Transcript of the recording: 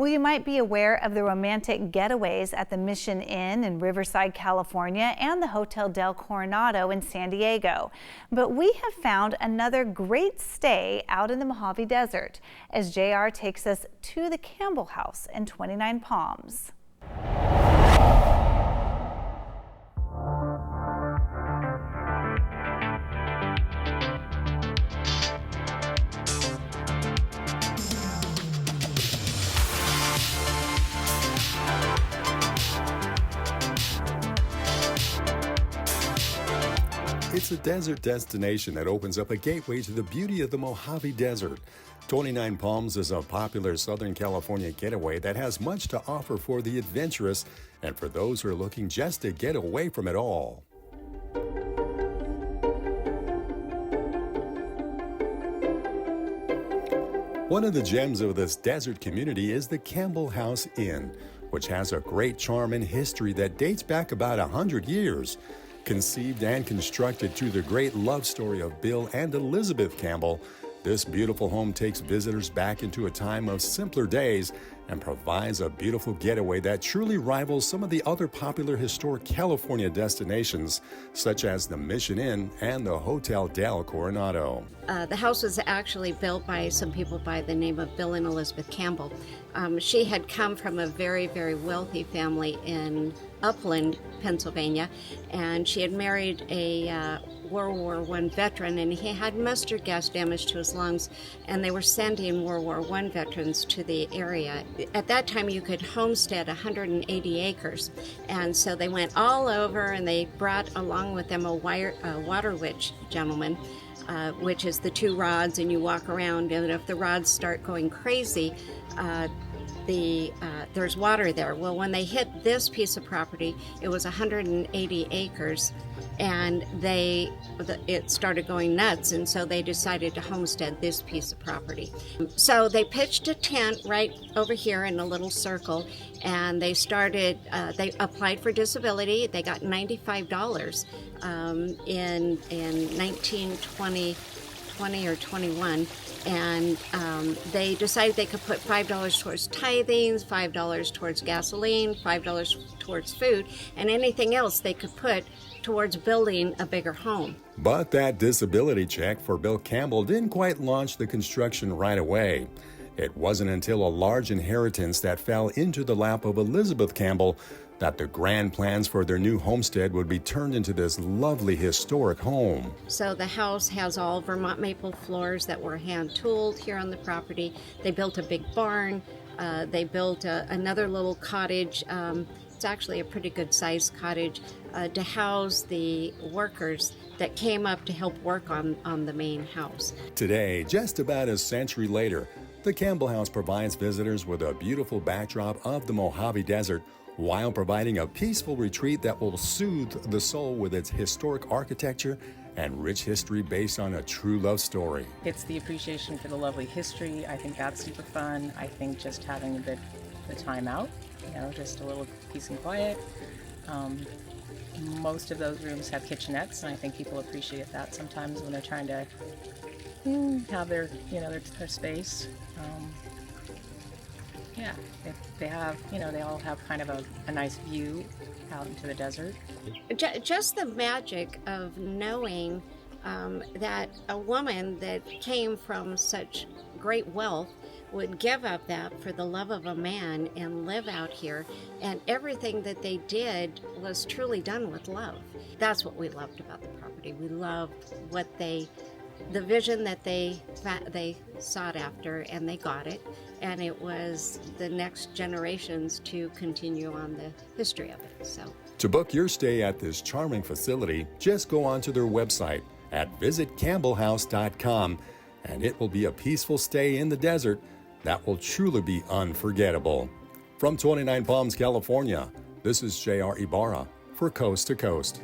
Well, you might be aware of the romantic getaways at the Mission Inn in Riverside, California, and the Hotel Del Coronado in San Diego. But we have found another great stay out in the Mojave Desert as JR takes us to the Campbell House in Twentynine Palms. It's a desert destination that opens up a gateway to the beauty of the Mojave Desert. Twentynine Palms is a popular Southern California getaway that has much to offer for the adventurous and for those who are looking just to get away from it all. One of the gems of this desert community is the Campbell House Inn, which has a great charm and history that dates back about 100 years. Conceived and constructed through the great love story of Bill and Elizabeth Campbell, this beautiful home takes visitors back into a time of simpler days and provides a beautiful getaway that truly rivals some of the other popular historic California destinations, such as the Mission Inn and the Hotel Del Coronado. The house was actually built by some people by the name of Bill and Elizabeth Campbell. She had come from a very, very wealthy family in Upland, Pennsylvania, and she had married a World War I veteran, and he had mustard gas damage to his lungs, and they were sending World War I veterans to the area. At that time, you could homestead 180 acres, and so they went all over, and they brought along with them a water witch gentleman, which is the two rods, and you walk around, and if the rods start going crazy, there's water there. Well, when they hit this piece of property, it was 180 acres, and it started going nuts, and so they decided to homestead this piece of property. So they pitched a tent right over here in a little circle, and they applied for disability. They got $95 in 1920 or 21, and they decided they could put $5 towards tithings, $5 towards gasoline, $5 towards food, and anything else they could put towards building a bigger home. But that disability check for Bill Campbell didn't quite launch the construction right away. It wasn't until a large inheritance that fell into the lap of Elizabeth Campbell that the grand plans for their new homestead would be turned into this lovely historic home. So the house has all Vermont maple floors that were hand-tooled here on the property. They built a big barn. They built another little cottage. It's actually a pretty good-sized cottage to house the workers that came up to help work on the main house. Today, just about a century later, the Campbell House provides visitors with a beautiful backdrop of the Mojave Desert while providing a peaceful retreat that will soothe the soul with its historic architecture and rich history based on a true love story. It's the appreciation for the lovely history. I think that's super fun. I think just having a bit of time out, just a little peace and quiet. Most of those rooms have kitchenettes, and I think people appreciate that sometimes when they're trying to have their space. They have, they all have kind of a nice view out into the desert. Just the magic of knowing that a woman that came from such great wealth would give up that for the love of a man and live out here, and everything that they did was truly done with love. That's what we loved about the property. We loved the vision that they sought after, and they got it, and it was the next generations to continue on the history of it. So, to book your stay at this charming facility, just go onto their website at visitcampbellhouse.com, and it will be a peaceful stay in the desert that will truly be unforgettable. From Twentynine Palms, California, this is JR Ibarra for Coast to Coast.